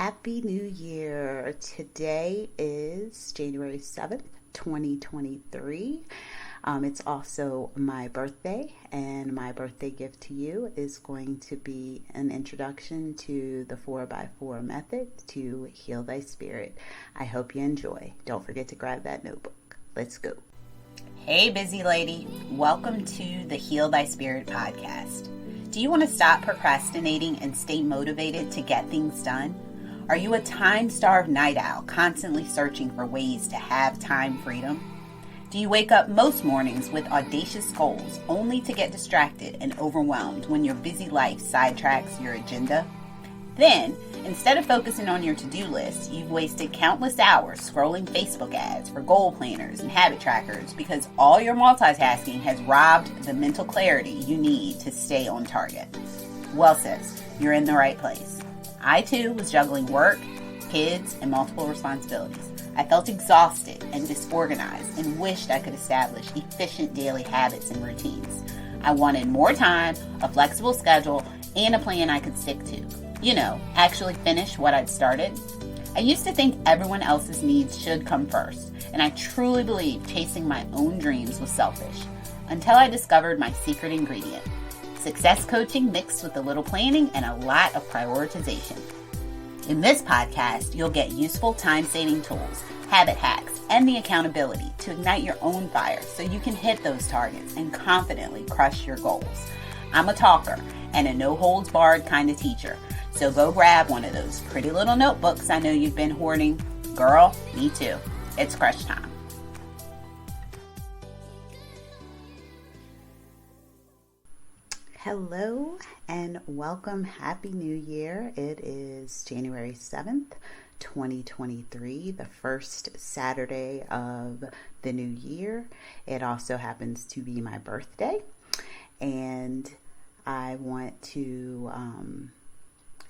Happy New Year. Today is January 7th, 2023. It's also my birthday, and my birthday gift to you is going to be an introduction to the 4x4 method to heal thy spirit. I hope you enjoy. Don't forget to grab that notebook. Let's go. Hey, busy lady. Welcome to the Heal Thy Spirit podcast. Do you want to stop procrastinating and stay motivated to get things done? Are you a time-starved night owl, constantly searching for ways to have time freedom? Do you wake up most mornings with audacious goals, only to get distracted and overwhelmed when your busy life sidetracks your agenda? Then, instead of focusing on your to-do list, you've wasted countless hours scrolling Facebook ads for goal planners and habit trackers because all your multitasking has robbed the mental clarity you need to stay on target. Well, sis, you're in the right place. I, too, was juggling work, kids, and multiple responsibilities. I felt exhausted and disorganized and wished I could establish efficient daily habits and routines. I wanted more time, a flexible schedule, and a plan I could stick to. You know, actually finish what I'd started. I used to think everyone else's needs should come first, and I truly believed chasing my own dreams was selfish, until I discovered my secret ingredient: success coaching mixed with a little planning and a lot of prioritization. In this podcast, you'll get useful time-saving tools, habit hacks, and the accountability to ignite your own fire so you can hit those targets and confidently crush your goals. I'm a talker and a no-holds-barred kind of teacher, so go grab one of those pretty little notebooks I know you've been hoarding. Girl, me too. It's crush time. Hello and welcome. Happy New Year. It is January 7th, 2023, the first Saturday of the new year. It also happens to be my birthday, and I want to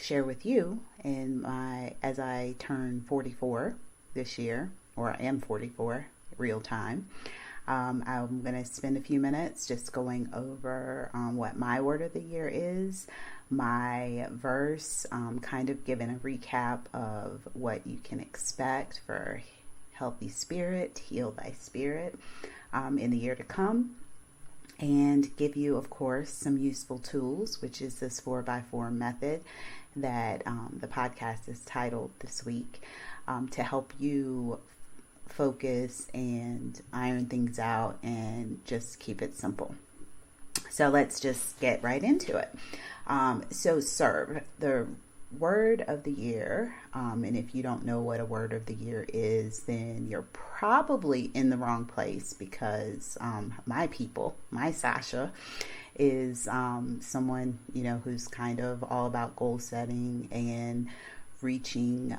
share with you as I turn 44 this year, or I am 44 real time. I'm going to spend a few minutes just going over what my word of the year is, my verse, kind of giving a recap of what you can expect for healthy spirit, heal thy spirit in the year to come, and give you, of course, some useful tools, which is this 4x4 method that the podcast is titled this week, to help you focus and iron things out and just keep it simple. So let's just get right into it. So serve, the word of the year, and if you don't know what a word of the year is, then you're probably in the wrong place, because my Sasha is someone, who's kind of all about goal setting and reaching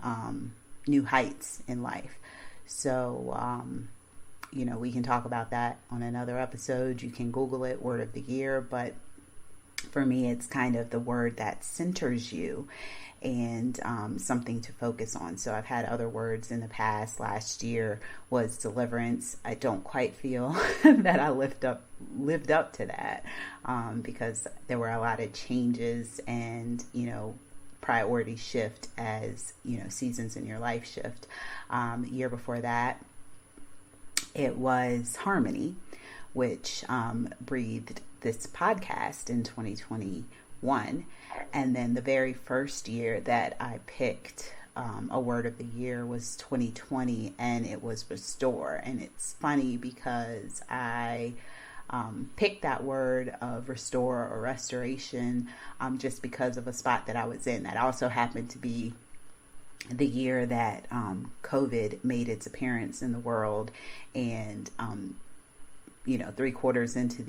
new heights in life. So, we can talk about that on another episode. You can Google it, word of the year. But for me, it's kind of the word that centers you and something to focus on. So I've had other words in the past. Last year was deliverance. I don't quite feel that I lived up to that because there were a lot of changes and, priority shift as, seasons in your life shift. The year before that, it was harmony, which breathed this podcast in 2021. And then the very first year that I picked a word of the year was 2020, and it was restore. And it's funny because I picked that word of restore or restoration just because of a spot that I was in. That also happened to be the year that COVID made its appearance in the world, and 1 quarter into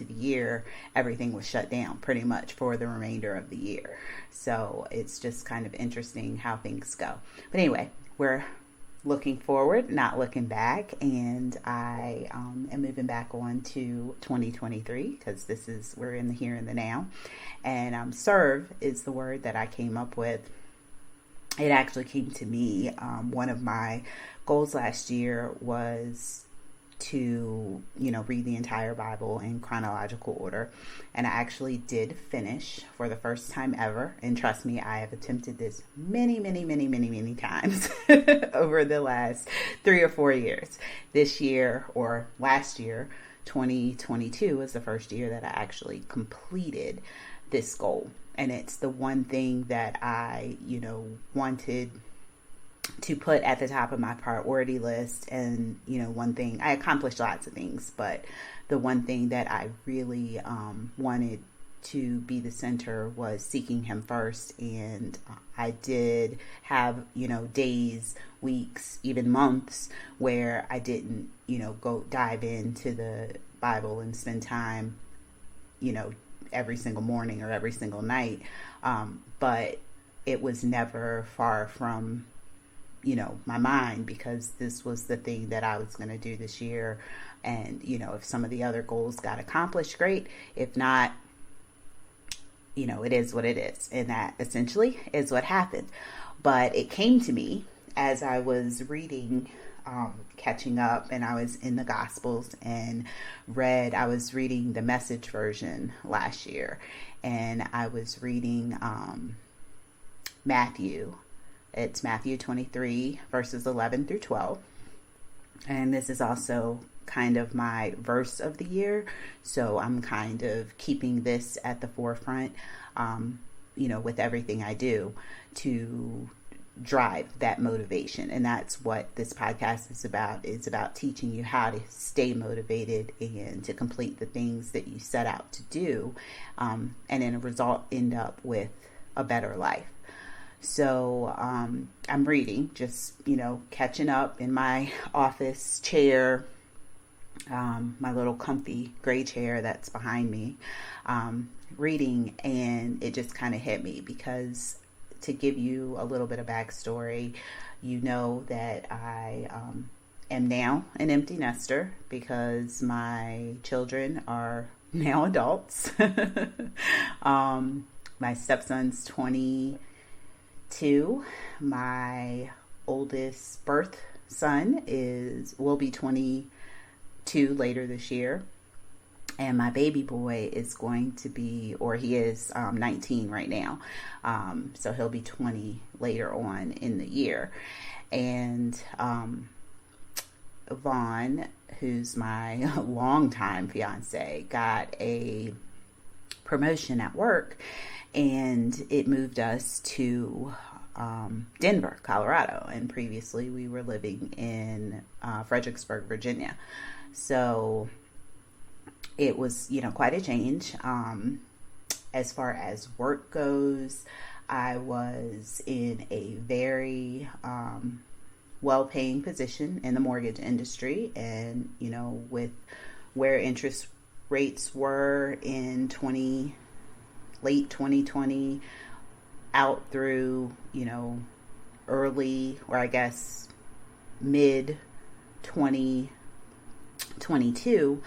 the year, everything was shut down pretty much for the remainder of the year. So it's just kind of interesting how things go. But anyway, we're looking forward, not looking back, and I am moving back on to 2023 because we're in the here and the now. And serve is the word that I came up with. It actually came to me. One of my goals last year was to, read the entire Bible in chronological order. And I actually did finish for the first time ever. And trust me, I have attempted this many, many, many, many, many times over the last 3 or 4 years. This year, or last year, 2022 was the first year that I actually completed this goal. And it's the one thing that I, wanted to put at the top of my priority list. And, one thing, I accomplished lots of things, but the one thing that I really wanted to be the center was seeking him first. And I did have, days, weeks, even months where I didn't, go dive into the Bible and spend time, every single morning or every single night. But it was never far from my mind, because this was the thing that I was going to do this year. And, if some of the other goals got accomplished, great. If not, it is what it is. And that essentially is what happened. But it came to me as I was reading, catching up, and I was in the Gospels and I was reading the Message version last year. And I was reading Matthew. It's Matthew 23, verses 11 through 12. And this is also kind of my verse of the year. So I'm kind of keeping this at the forefront, with everything I do to drive that motivation. And that's what this podcast is about. It's about teaching you how to stay motivated and to complete the things that you set out to do. And in a result, end up with a better life. So I'm reading, just, catching up in my office chair, my little comfy gray chair that's behind me, reading, and it just kind of hit me because, to give you a little bit of backstory, that I am now an empty nester because my children are now adults. My stepson's 22. My oldest birth son will be 22 later this year. And my baby boy is going to be, or he is 19 right now. So he'll be 20 later on in the year. And Vaughn, who's my longtime fiance, got a promotion at work, and it moved us to Denver, Colorado. And previously we were living in Fredericksburg, Virginia. So it was, quite a change. As far as work goes, I was in a very well-paying position in the mortgage industry. And, with where interest rates were in late 2020 out through, early, or I guess mid 2022,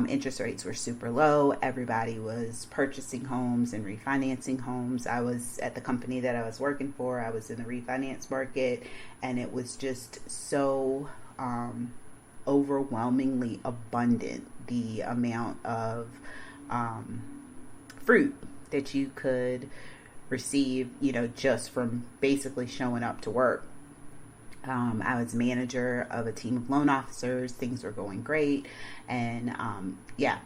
interest rates were super low. Everybody was purchasing homes and refinancing homes. I was at the company that I was working for. I was in the refinance market, and it was just so overwhelmingly abundant, the amount of fruit that you could receive, just from basically showing up to work. I was manager of a team of loan officers. Things were going great. And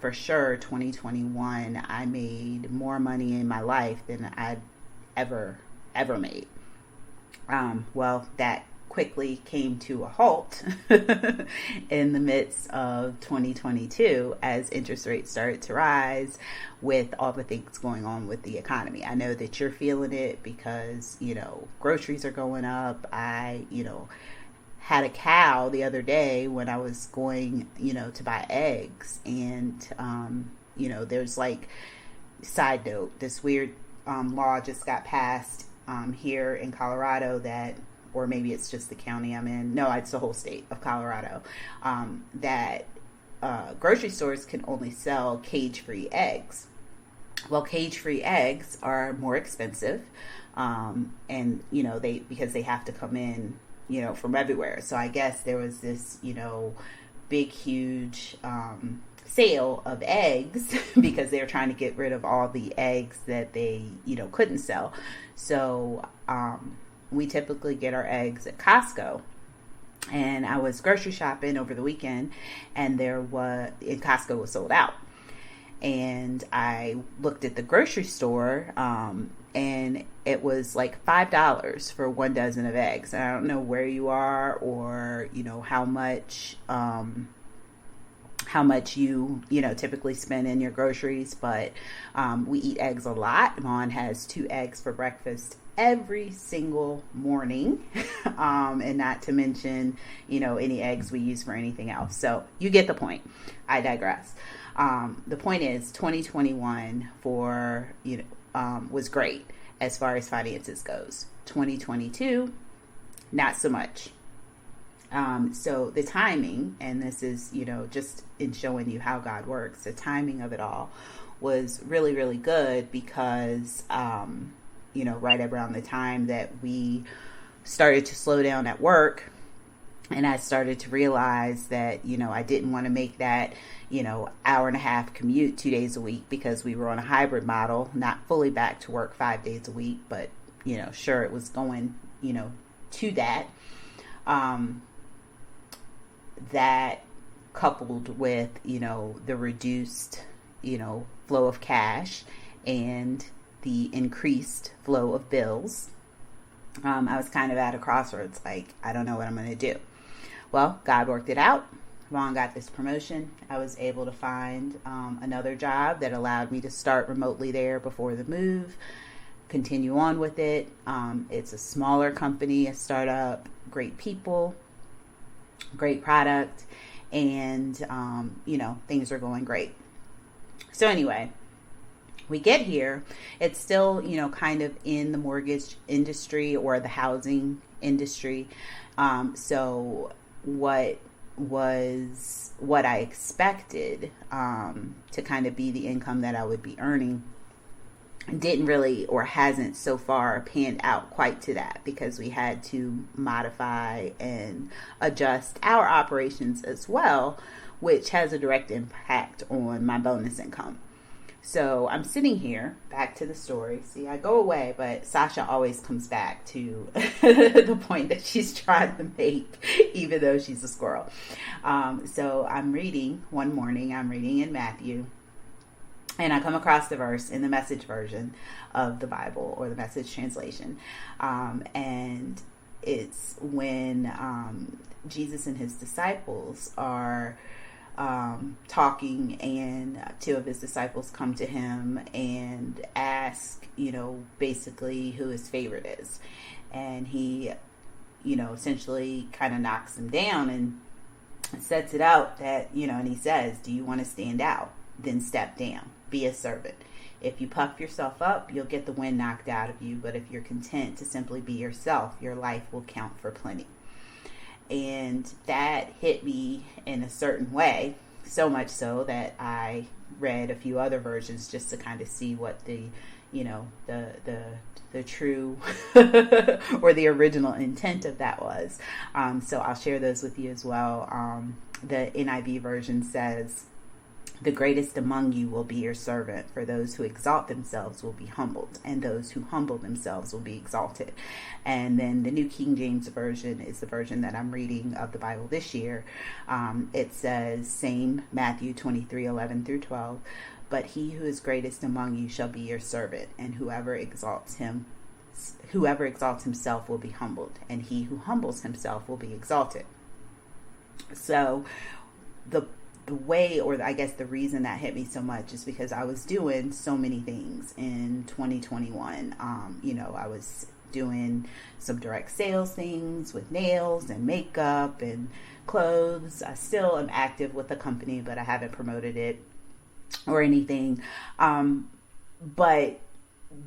for sure, 2021, I made more money in my life than I'd ever made. Well, that quickly came to a halt in the midst of 2022 as interest rates started to rise with all the things going on with the economy. I know that you're feeling it because, groceries are going up. I, had a cow the other day when I was going, to buy eggs. And, there's side note, this weird law just got passed here in Colorado that, or maybe it's just the county I'm in. No, it's the whole state of Colorado, that grocery stores can only sell cage-free eggs. Well, cage-free eggs are more expensive, and because they have to come in, from everywhere. So I guess there was this, big, huge sale of eggs because they were trying to get rid of all the eggs that they, couldn't sell. So we typically get our eggs at Costco. And I was grocery shopping over the weekend, and Costco was sold out. And I looked at the grocery store, and it was like $5 for 1 dozen of eggs. And I don't know where you are or, how much you typically spend in your groceries, but we eat eggs a lot. Vaughn has 2 eggs for breakfast every single morning, and not to mention, any eggs we use for anything else. So you get the point. I digress. The point is 2021 was great as far as finances goes. 2022, not so much. So the timing, and this is, just in showing you how God works, the timing of it all was really, really good because, right around the time that we started to slow down at work, and I started to realize that, I didn't want to make that, hour and a half commute 2 days a week, because we were on a hybrid model, not fully back to work 5 days a week, but, sure, it was going, to that. That coupled with, the reduced, flow of cash and the increased flow of bills, I was kind of at a crossroads, like, I don't know what I'm going to do. Well, God worked it out. Vaughn got this promotion. I was able to find another job that allowed me to start remotely there before the move, continue on with it. It's a smaller company, a startup, great people, great product, and, things are going great. So anyway, we get here. It's still, kind of in the mortgage industry or the housing industry. So what I expected to kind of be the income that I would be earning didn't really, or hasn't so far panned out quite to that, because we had to modify and adjust our operations as well, which has a direct impact on my bonus income. So I'm sitting here, back to the story. See, I go away, but Sasha always comes back to the point that she's trying to make, even though she's a squirrel. So one morning I'm reading in Matthew, and I come across the verse in the Message version of the Bible, or the Message translation. And it's when Jesus and his disciples are talking, and 2 of his disciples come to him and ask, basically who his favorite is. And he, essentially kind of knocks them down and sets it out that, and he says, do you want to stand out? Then step down. Be a servant. If you puff yourself up, you'll get the wind knocked out of you. But if you're content to simply be yourself, your life will count for plenty. And that hit me in a certain way, so much so that I read a few other versions just to kind of see what the true or the original intent of that was. So I'll share those with you as well. The NIV version says, the greatest among you will be your servant, for those who exalt themselves will be humbled, and those who humble themselves will be exalted. And then the New King James Version is the version that I'm reading of the Bible this year. It says, same Matthew 23:11-12, but he who is greatest among you shall be your servant, and whoever exalts himself will be humbled, and he who humbles himself will be exalted. So the way, or I guess the reason that hit me so much, is because I was doing so many things in 2021. I was doing some direct sales things with nails and makeup and clothes. I still am active with the company, but I haven't promoted it or anything. But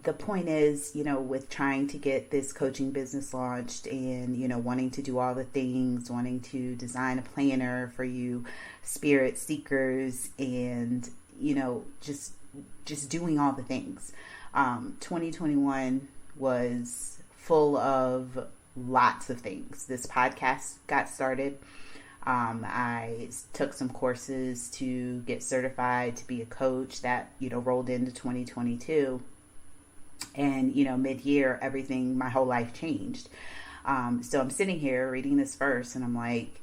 the point is, with trying to get this coaching business launched and, wanting to do all the things, wanting to design a planner for you spirit seekers, and, just doing all the things. 2021 was full of lots of things. This podcast got started. I took some courses to get certified to be a coach that, rolled into 2022. And, mid-year, my whole life changed. So I'm sitting here reading this verse and I'm like,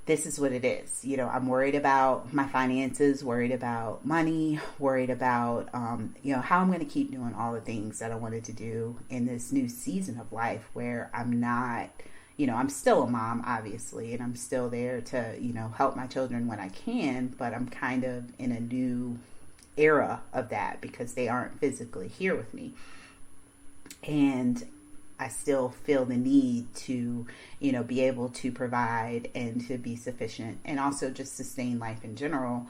this is what it is. I'm worried about my finances, worried about money, worried about, how I'm going to keep doing all the things that I wanted to do in this new season of life where I'm not, I'm still a mom, obviously, and I'm still there to, help my children when I can, but I'm kind of in a new era of that because they aren't physically here with me. And I still feel the need to, be able to provide and to be sufficient and also just sustain life in general.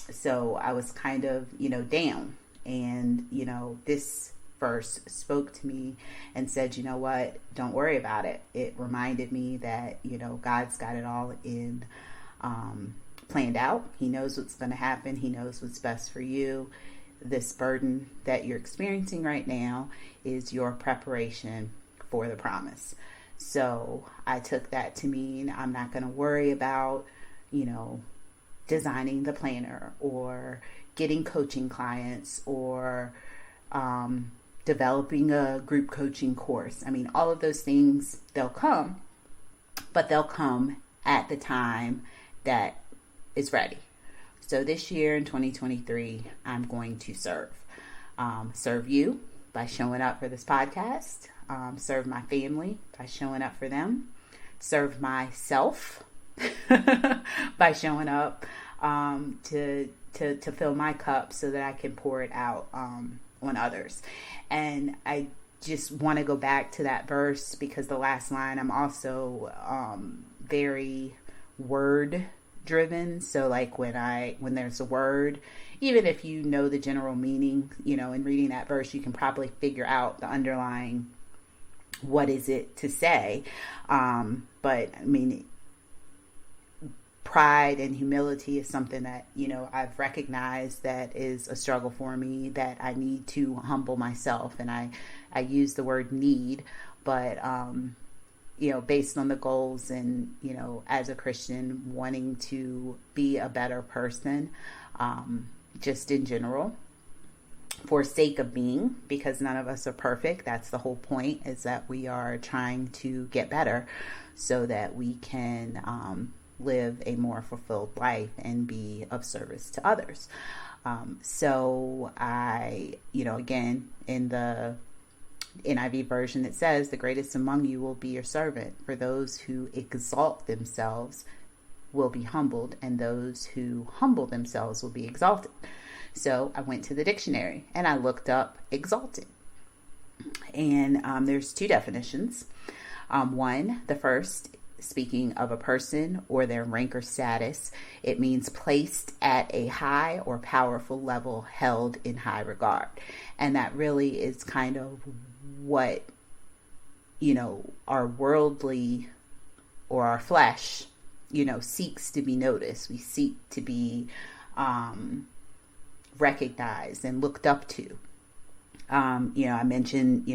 So I was kind of, down, and, this verse spoke to me and said, you know what, don't worry about it. It reminded me that, God's got it all in, planned out. He knows what's going to happen. He knows what's best for you. This burden that you're experiencing right now is your preparation for the promise. So I took that to mean I'm not going to worry about, designing the planner or getting coaching clients or developing a group coaching course. I mean, all of those things, they'll come, but they'll come at the time that is ready. So this year in 2023, I'm going to serve you by showing up for this podcast, serve my family by showing up for them, serve myself by showing up to fill my cup so that I can pour it out on others. And I just want to go back to that verse because the last line, I'm also very word driven. So like when there's a word, even if you know the general meaning, in reading that verse, you can probably figure out the underlying, what is it to say? But I mean, pride and humility is something that, I've recognized that is a struggle for me, that I need to humble myself. And I use the word need, but, based on the goals and, as a Christian, wanting to be a better person, just in general, for sake of being, because none of us are perfect. That's the whole point, is that we are trying to get better so that we can live a more fulfilled life and be of service to others. So I, again, in the NIV version, it says, the greatest among you will be your servant. For those who exalt themselves will be humbled, and those who humble themselves will be exalted. So I went to the dictionary and I looked up exalted. And there's two definitions. One, the first, speaking of a person or their rank or status, it means placed at a high or powerful level, held in high regard. And that really is kind of what, our worldly or our flesh, seeks to be noticed. We seek to be recognized and looked up to. I mentioned,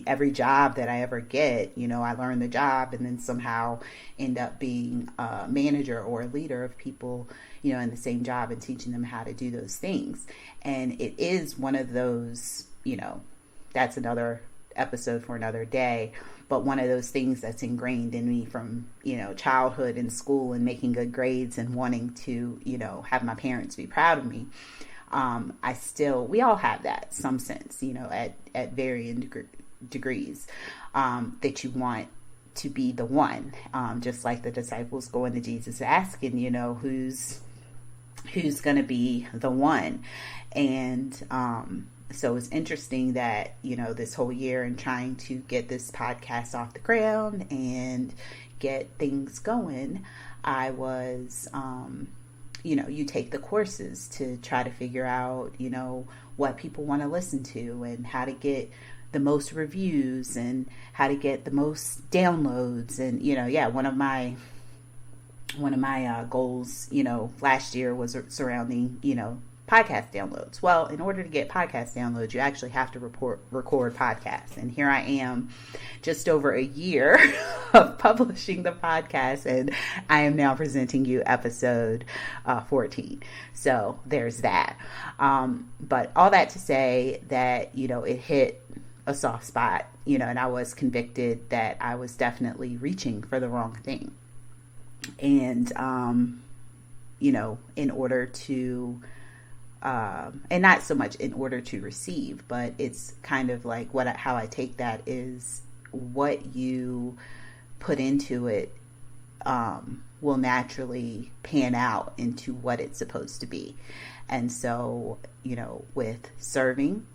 every job that I ever get, I learn the job and then somehow end up being a manager or a leader of people, in the same job and teaching them how to do those things. And it is one of those, that's another episode for another day, but one of those things that's ingrained in me from, childhood and school and making good grades and wanting to, have my parents be proud of me. We all have that, some sense, at varying degrees, that you want to be the one, just like the disciples going to Jesus asking, who's going to be the one. And, so it's interesting that, this whole year and trying to get this podcast off the ground and get things going, I was, you take the courses to try to figure out, what people want to listen to and how to get the most reviews and how to get the most downloads. And, one of my goals, last year was surrounding, podcast downloads. Well, in order to get podcast downloads, you actually have to record podcasts. And here I am, just over a year of publishing the podcast, and I am now presenting you episode 14. So there's that. But all that to say that, it hit a soft spot, and I was convicted that I was definitely reaching for the wrong thing. And, in order to, and not so much in order to receive, but it's kind of like how I take that is what you put into it, will naturally pan out into what it's supposed to be. And so, with serving,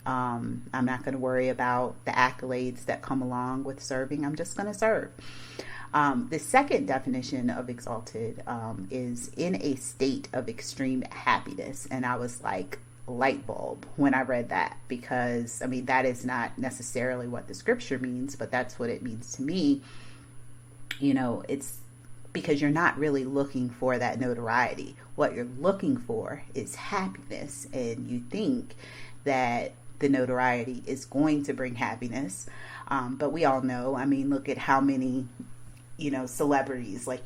I'm not going to worry about the accolades that come along with serving. I'm just going to serve. The second definition of exalted is in a state of extreme happiness. And I was like, light bulb when I read that, because that is not necessarily what the scripture means, but that's what it means to me. It's because you're not really looking for that notoriety. What you're looking for is happiness, and you think that the notoriety is going to bring happiness. But we all know, look at how many, celebrities, like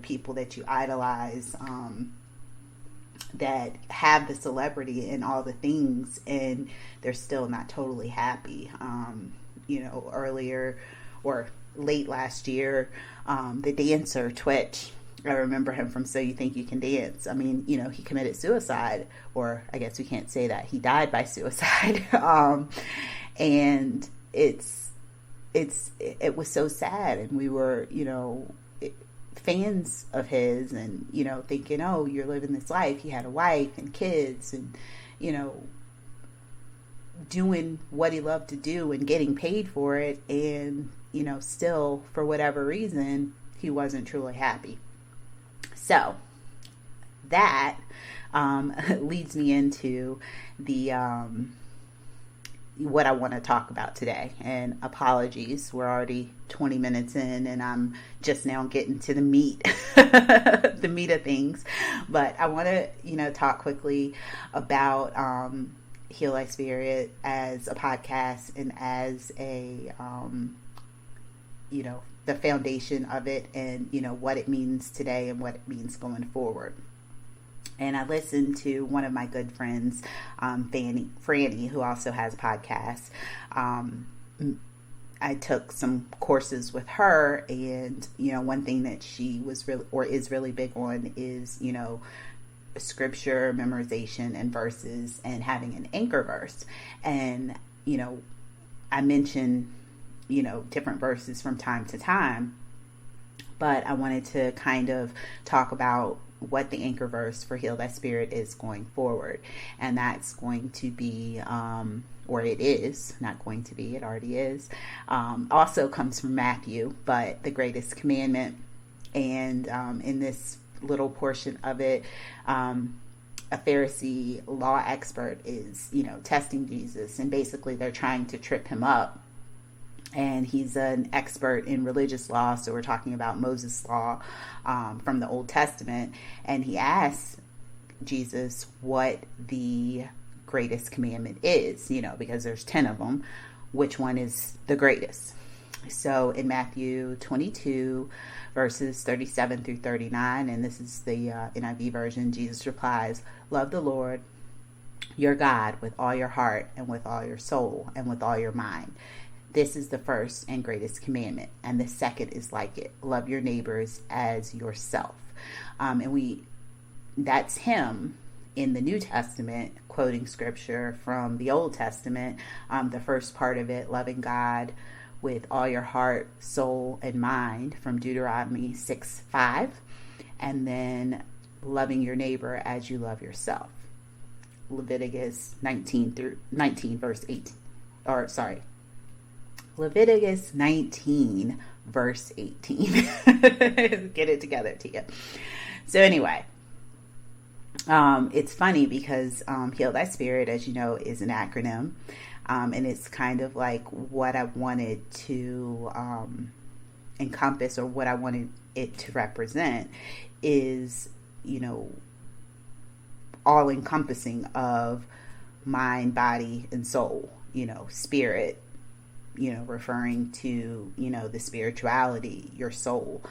people that you idolize, that have the celebrity and all the things, and they're still not totally happy. Earlier or late last year, the dancer Twitch, I remember him from So You Think You Can Dance. He committed suicide, or I guess we can't say that. He died by suicide. And it was so sad. And we were, fans of his, and, thinking, oh, you're living this life. He had a wife and kids, and, doing what he loved to do and getting paid for it. And, still, for whatever reason, he wasn't truly happy. So that leads me into the what I want to talk about today. And apologies, we're already 20 minutes in, and I'm just now getting to the meat, the meat of things. But I want to, talk quickly about Heal Thy Spirit as a podcast and as a, the foundation of it, and what it means today and what it means going forward. And I listened to one of my good friends, Franny, who also has a podcast. I took some courses with her, and one thing that she was is really big on is scripture memorization and verses, and having an anchor verse. And I mentioned different verses from time to time, but I wanted to kind of talk about what the anchor verse for Heal Thy Spirit is going forward. And that's going to be, or it is, not going to be, it already is, also comes from Matthew, but the greatest commandment. And in this little portion of it, a Pharisee law expert is, testing Jesus, and basically they're trying to trip him up. And he's an expert in religious law, so we're talking about Moses' law from the Old Testament. And he asks Jesus what the greatest commandment is, because there's 10 of them. Which one is the greatest? So in Matthew 22, verses 37 through 39, and this is the NIV version, Jesus replies, "Love the Lord your God with all your heart and with all your soul and with all your mind. This is the first and greatest commandment, and the second is like it. Love your neighbors as yourself." And that's him in the New Testament quoting scripture from the Old Testament. The first part of it, loving God with all your heart, soul, and mind, from Deuteronomy 6:5, and then loving your neighbor as you love yourself. Leviticus 19 verse 18, or sorry. Leviticus 19, verse 18. Get it together, Tia. So anyway, it's funny because Heal Thy Spirit, as you know, is an acronym. And it's kind of like what I wanted to encompass, or what I wanted it to represent is, all encompassing of mind, body, and soul, spirit, referring to, the spirituality, your soul.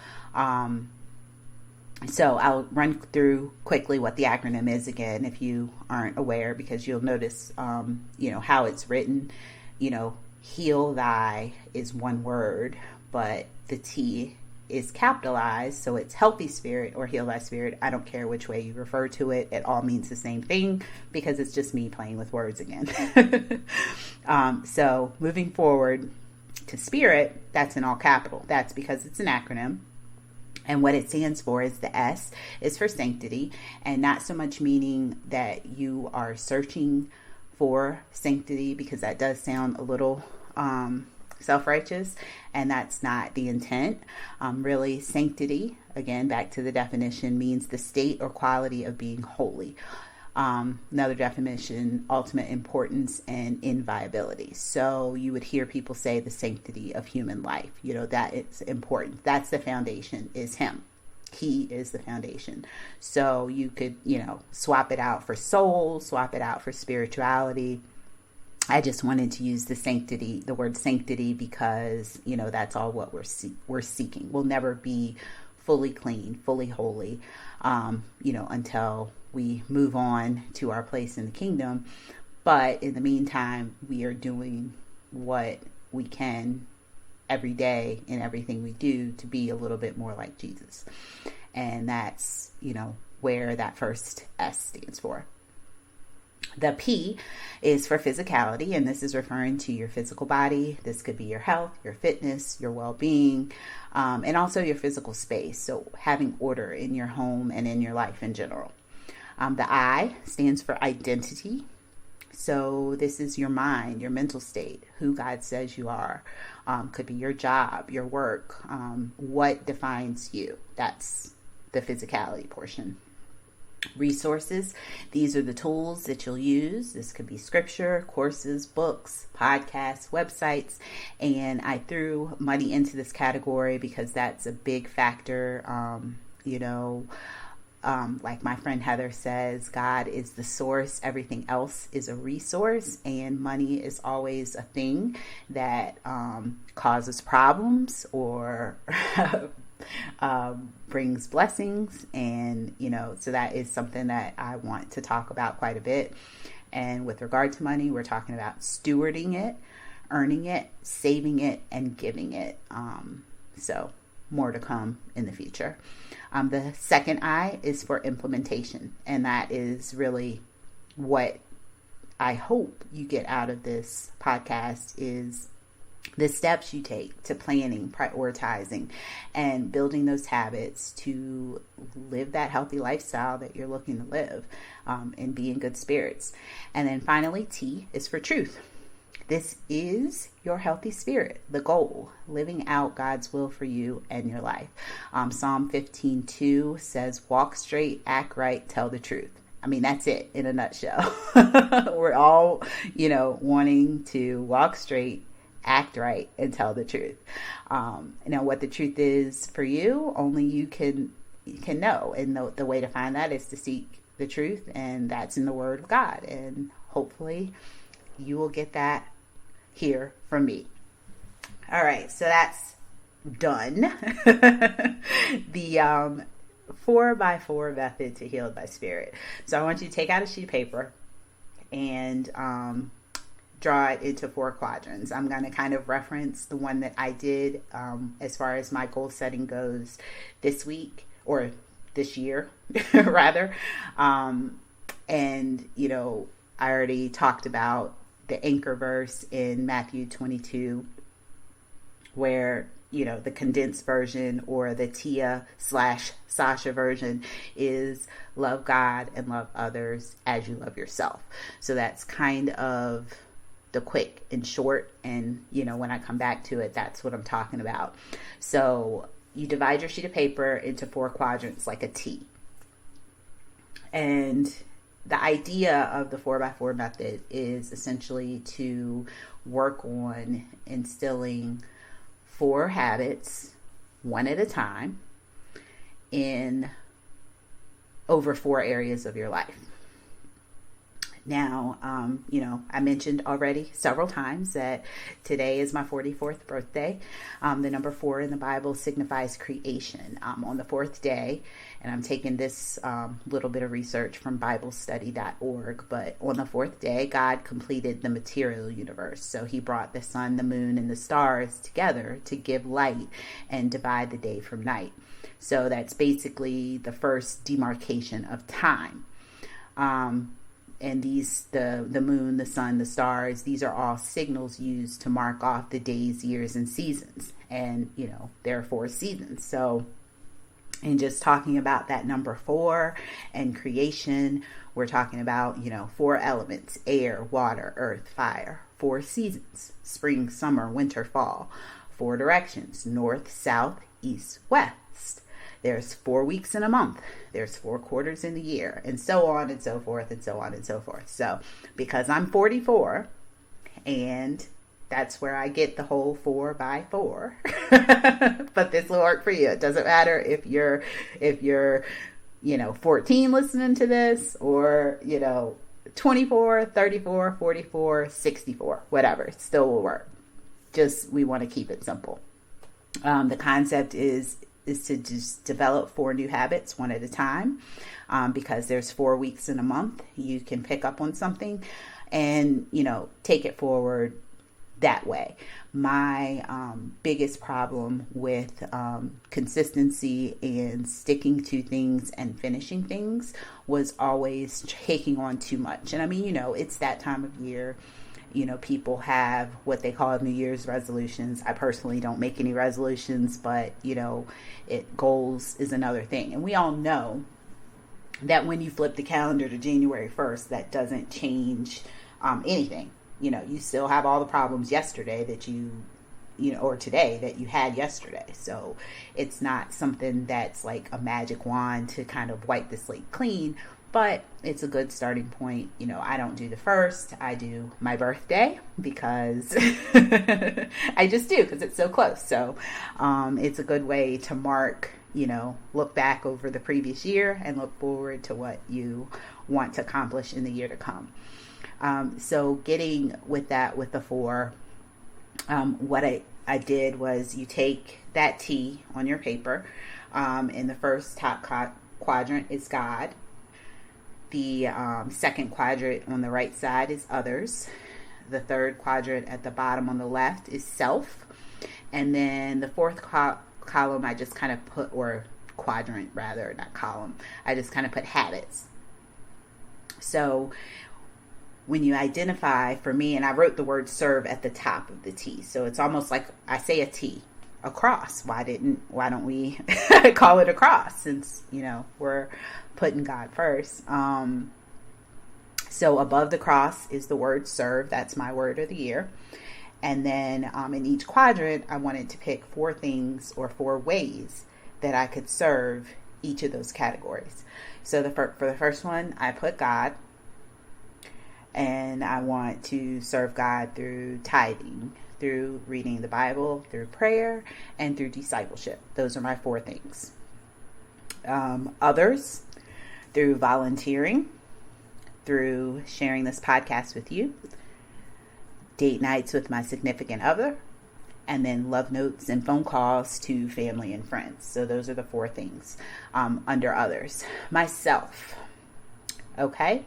So I'll run through quickly what the acronym is again, if you aren't aware, because you'll notice, how it's written. HealThy is one word, but the T is capitalized, so it's healthy spirit or heal thy spirit. I don't care which way you refer to it. It all means the same thing because it's just me playing with words again. So moving forward to spirit, that's in all capital. That's because it's an acronym. And what it stands for is the S is for sanctity, and not so much meaning that you are searching for sanctity, because that does sound a little self-righteous, and that's not the intent. Really, sanctity, again, back to the definition, means the state or quality of being holy. Another definition, ultimate importance and inviolability. So you would hear people say the sanctity of human life, that it's important. That's the foundation, is him. He is the foundation. So you could, swap it out for soul, swap it out for spirituality. I just wanted to use the word sanctity, because, that's all what we're seeking. We'll never be fully clean, fully holy, until we move on to our place in the kingdom. But in the meantime, we are doing what we can every day in everything we do to be a little bit more like Jesus. And that's, where that first S stands for. The P is for physicality, and this is referring to your physical body. This could be your health, your fitness, your well-being, and also your physical space. So having order in your home and in your life in general. The I stands for identity. So this is your mind, your mental state, who God says you are. Could be your job, your work, what defines you. That's the physicality portion. Resources, these are the tools that you'll use. This could be scripture, courses, books, podcasts, websites, and I threw money into this category because that's a big factor. Like my friend Heather says, God is the source, everything else is a resource, and money is always a thing that causes problems or brings blessings. And so that is something that I want to talk about quite a bit. And with regard to money, we're talking about stewarding it, earning it, saving it, and giving it. So more to come in the future. The second I is for implementation, and that is really what I hope you get out of this podcast, is the steps you take to planning, prioritizing, and building those habits to live that healthy lifestyle that you're looking to live, and be in good spirits. And then finally, T is for truth. This is your healthy spirit, the goal, living out God's will for you and your life. Psalm 15:2 says, walk straight, act right, tell the truth. I mean, that's it in a nutshell. We're all, wanting to walk straight, act right, and tell the truth. Now, what the truth is for you, only you can know. And the way to find that is to seek the truth, and that's in the Word of God. And hopefully you will get that here from me. All right, so that's done. The 4x4 method to heal by spirit. So I want you to take out a sheet of paper and draw it into 4 quadrants. I'm going to kind of reference the one that I did as far as my goal setting goes this week, or this year rather. And I already talked about the anchor verse in Matthew 22, where, the condensed version, or the Tia/Sasha version, is love God and love others as you love yourself. So that's kind of the quick and short. And, when I come back to it, that's what I'm talking about. So you divide your sheet of paper into 4 quadrants like a T. And the idea of the 4x4 method is essentially to work on instilling 4 habits, one at a time, in over 4 areas of your life. Now, I mentioned already several times that today is my 44th birthday. The number 4 in the Bible signifies creation. On the 4th day, and I'm taking this little bit of research from BibleStudy.org, but on the 4th day, God completed the material universe. So he brought the sun, the moon, and the stars together to give light and divide the day from night. So that's basically the first demarcation of time. And these, the moon, the sun, the stars, these are all signals used to mark off the days, years, and seasons. And, there are 4 seasons. So, and just talking about that number 4 and creation, we're talking about, 4 elements: air, water, earth, fire. 4 seasons: spring, summer, winter, fall. 4 directions: north, south, east, west. There's 4 weeks in a month. There's 4 quarters in the year, and so on and so forth and so on and so forth. So because I'm 44, and that's where I get the whole 4 by 4, but this will work for you. It doesn't matter if you're 14 listening to this, or 24, 34, 44, 64, whatever. It still will work. Just, we want to keep it simple. The concept is to just develop 4 new habits one at a time, because there's 4 weeks in a month. You can pick up on something and, take it forward that way. My biggest problem with consistency and sticking to things and finishing things was always taking on too much. And I mean, it's that time of year. People have what they call New Year's resolutions. I personally don't make any resolutions, but, goals is another thing. And we all know that when you flip the calendar to January 1st, that doesn't change anything. You still have all the problems yesterday that or today that you had yesterday. So it's not something that's like a magic wand to kind of wipe the slate clean. But it's a good starting point. I don't do the 1st. I do my birthday because I just do, because it's so close. So it's a good way to mark, look back over the previous year and look forward to what you want to accomplish in the year to come. So getting with that, with the 4, what I did was, you take that T on your paper. In the first top quadrant is God. The second quadrant on the right side is others. The third quadrant at the bottom on the left is self. And then the fourth column, I just kind of put, or quadrant rather, not column, I just kind of put habits. So when you identify, for me, and I wrote the word serve at the top of the T. So it's almost like I say a T, a cross. Why don't we call it a cross, since, we're putting God first. So above the cross is the word serve. That's my word of the year. And then in each quadrant, I wanted to pick 4 things or 4 ways that I could serve each of those categories. So for the first one, I put God. And I want to serve God through tithing, through reading the Bible, through prayer, and through discipleship. Those are my 4 things. Others, through volunteering, through sharing this podcast with you, date nights with my significant other, and then love notes and phone calls to family and friends. So those are the 4 things under others. Myself. Okay.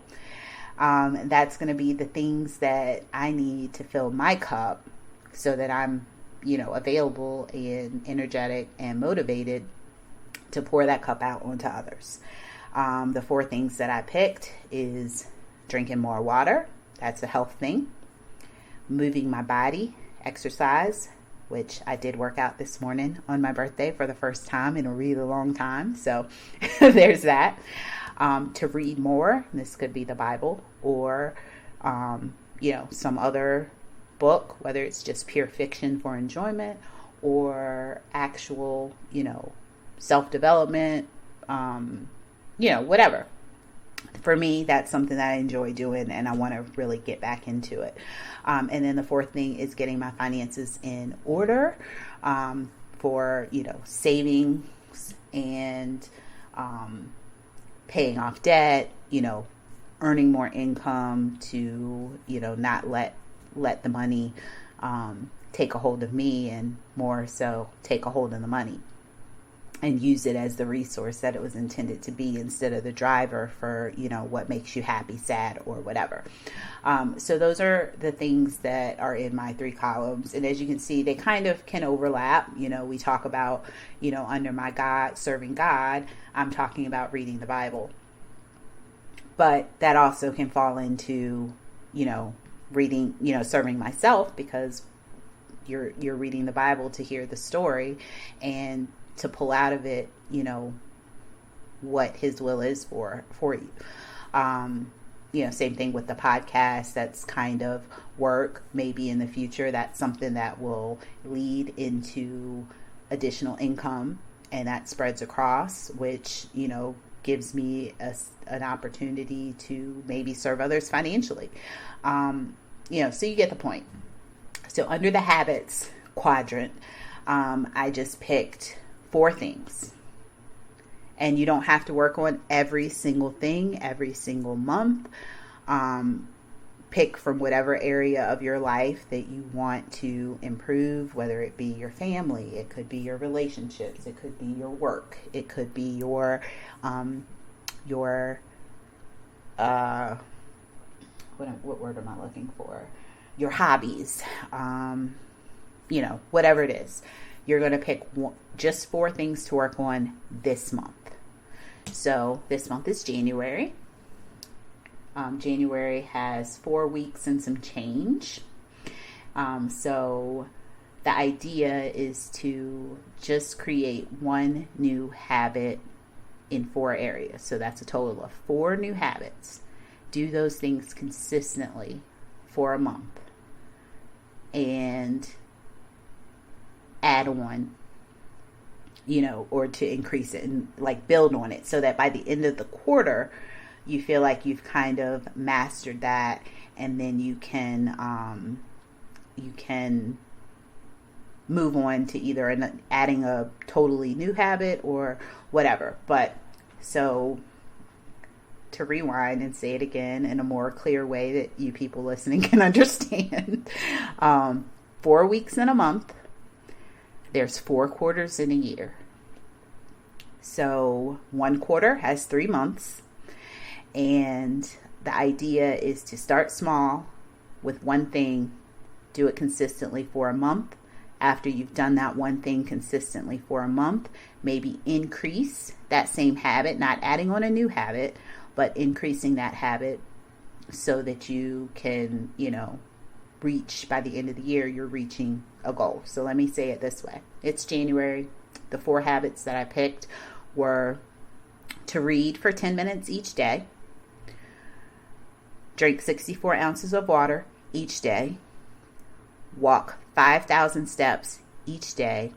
That's going to be the things that I need to fill my cup so that I'm, available and energetic and motivated to pour that cup out onto others. The 4 things that I picked is drinking more water. That's a health thing. Moving my body, exercise, which I did work out this morning on my birthday for the first time in a really long time. So there's that. To read more. This could be the Bible or, some other book, whether it's just pure fiction for enjoyment or actual, self-development, whatever. For me, that's something that I enjoy doing, and I want to really get back into it. And then the 4th thing is getting my finances in order for, savings and paying off debt, earning more income, to, not let the money take a hold of me, and more so take a hold of the money and use it as the resource that it was intended to be, instead of the driver for, what makes you happy, sad, or whatever. So those are the things that are in my 3 columns. And as you can see, they kind of can overlap. We talk about, under my God, serving God, I'm talking about reading the Bible. But that also can fall into, reading, serving myself, because you're reading the Bible to hear the story and to pull out of it, what His will is for you. Same thing with the podcast. That's kind of work. Maybe in the future, that's something that will lead into additional income, and that spreads across, which, gives me an opportunity to maybe serve others financially. So you get the point. So under the habits quadrant, I just picked 4 things. And you don't have to work on every single thing every single month. Pick from whatever area of your life that you want to improve, whether it be your family, it could be your relationships, it could be your work, it could be your what word am I looking for? Your hobbies, whatever it is. You're going to pick just 4 things to work on this month. So this month is January. January has 4 weeks and some change. So the idea is to just create 1 new habit in 4 areas. So that's a total of 4 new habits. Do those things consistently for a month. And add on, or to increase it and build on it, so that by the end of the quarter, you feel like you've kind of mastered that, and then you can move on to either adding a totally new habit or whatever. But so to rewind and say it again in a more clear way that you people listening can understand, 4 weeks in a month. There's 4 quarters in a year. So 1 quarter has 3 months. And the idea is to start small with 1 thing, do it consistently for a month. After you've done that 1 thing consistently for a month, maybe increase that same habit, not adding on a new habit, but increasing that habit so that you can, reach, by the end of the year, you're reaching a goal. So let me say it this way. It's January. The 4 habits that I picked were to read for 10 minutes each day, drink 64 ounces of water each day, walk 5,000 steps each day,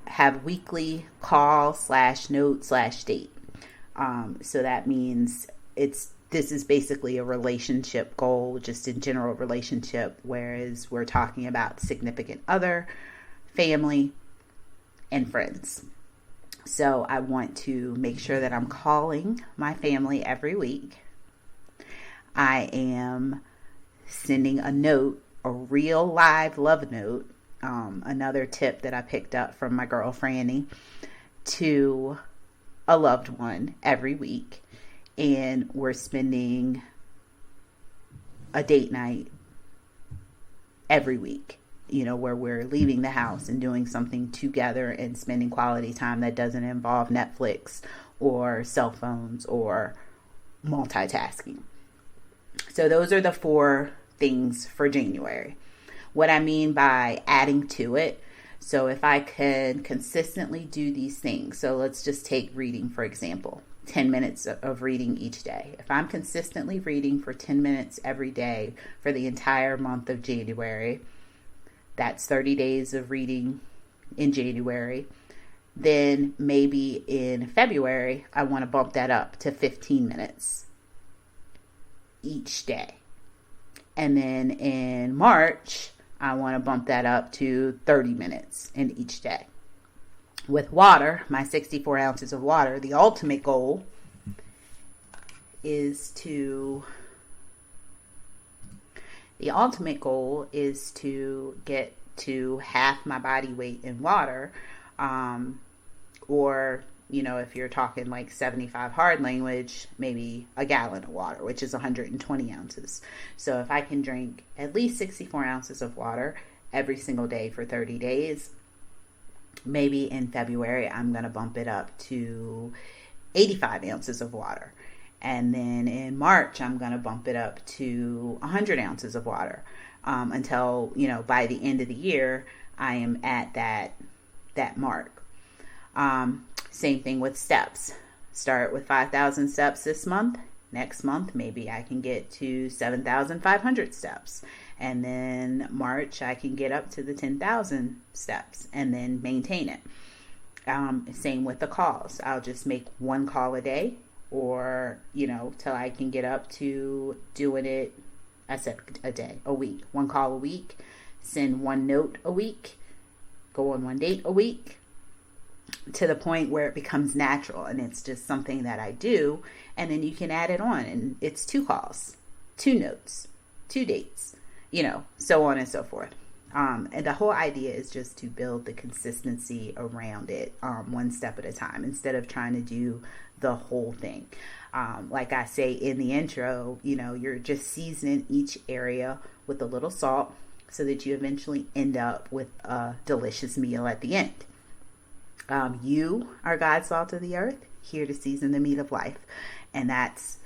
have weekly call/note/date. So that means this is basically a relationship goal, just in general relationship, whereas we're talking about significant other, family, and friends. So I want to make sure that I'm calling my family every week. I am sending a note, a real live love note, another tip that I picked up from my girl Franny, to a loved one every week. And we're spending a date night every week, where we're leaving the house and doing something together and spending quality time that doesn't involve Netflix or cell phones or multitasking. So those are the 4 things for January. What I mean by adding to it, so if I can consistently do these things, so let's just take reading, for example. 10 minutes of reading each day. If I'm consistently reading for 10 minutes every day for the entire month of January, that's 30 days of reading in January. Then maybe in February, I want to bump that up to 15 minutes each day. And then in March, I want to bump that up to 30 minutes in each day. With water, my 64 ounces of water, the ultimate goal is to get to half my body weight in water, or, if you're talking like 75 hard language, maybe a gallon of water, which is 120 ounces. So if I can drink at least 64 ounces of water every single day for 30 days, maybe in February, I'm going to bump it up to 85 ounces of water. And then in March, I'm going to bump it up to 100 ounces of water, until, by the end of the year, I am at that mark. Same thing with steps. Start with 5,000 steps this month. Next month, maybe I can get to 7,500 steps. And then March, I can get up to the 10,000 steps and then maintain it. Same with the calls. I'll just make one call a day, or, till I can get up to doing it, a week. One call a week, send one note a week, go on one date a week, to the point where it becomes natural and it's just something that I do. And then you can add it on, and it's 2 calls, 2 notes, 2 dates, so on and so forth. And the whole idea is just to build the consistency around it, one step at a time, instead of trying to do the whole thing. Like I say in the intro, you're just seasoning each area with a little salt so that you eventually end up with a delicious meal at the end. You are God's salt of the earth, here to season the meat of life. And that's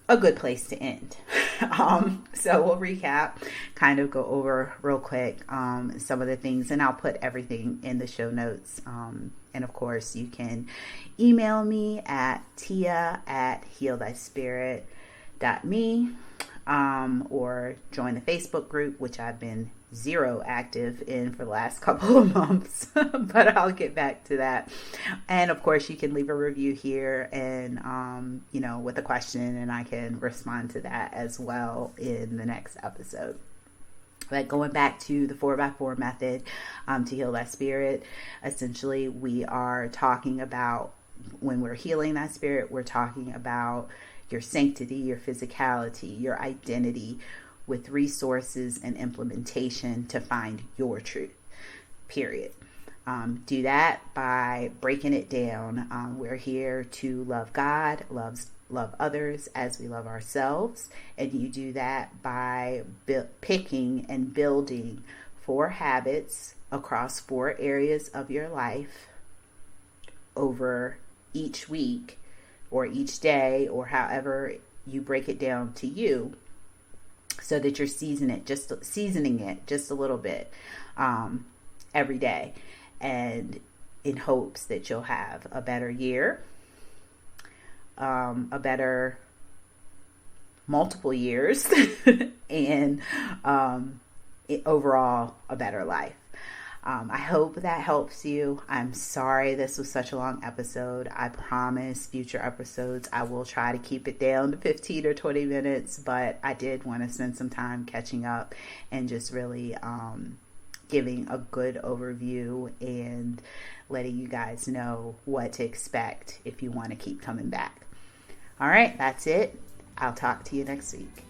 a good place to end. So we'll recap, kind of go over real quick some of the things, and I'll put everything in the show notes. And of course, you can email me at tia@healthyspirit.me, or join the Facebook group, which I've been 0 active in for the last couple of months, but I'll get back to that. And of course, you can leave a review here and, with a question, and I can respond to that as well in the next episode. But going back to the 4x4 method, to heal that spirit, essentially we are talking about, when we're healing that spirit, we're talking about your sanctity, your physicality, your identity, with resources and implementation to find your truth, period. Do that by breaking it down. We're here to love God, love others as we love ourselves. And you do that by picking and building 4 habits across 4 areas of your life over each week or each day, or however you break it down to you, so that you're seasoning it just a little bit every day, and in hopes that you'll have a better year, a better multiple years, and overall a better life. I hope that helps you. I'm sorry this was such a long episode. I promise future episodes I will try to keep it down to 15 or 20 minutes, but I did want to spend some time catching up and just really giving a good overview and letting you guys know what to expect if you want to keep coming back. All right, that's it. I'll talk to you next week.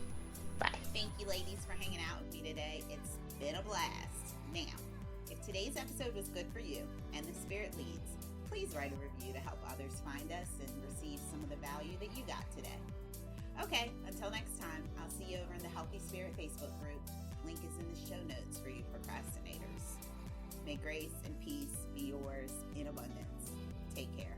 Bye. Thank you, ladies, for hanging out with me today. It's been a blast. Now, if today's episode was good for you and the Spirit leads, please write a review to help others find us and receive some of the value that you got today. Okay, until next time, I'll see you over in the Healthy Spirit Facebook group. Link is in the show notes for you procrastinators. May grace and peace be yours in abundance. Take care.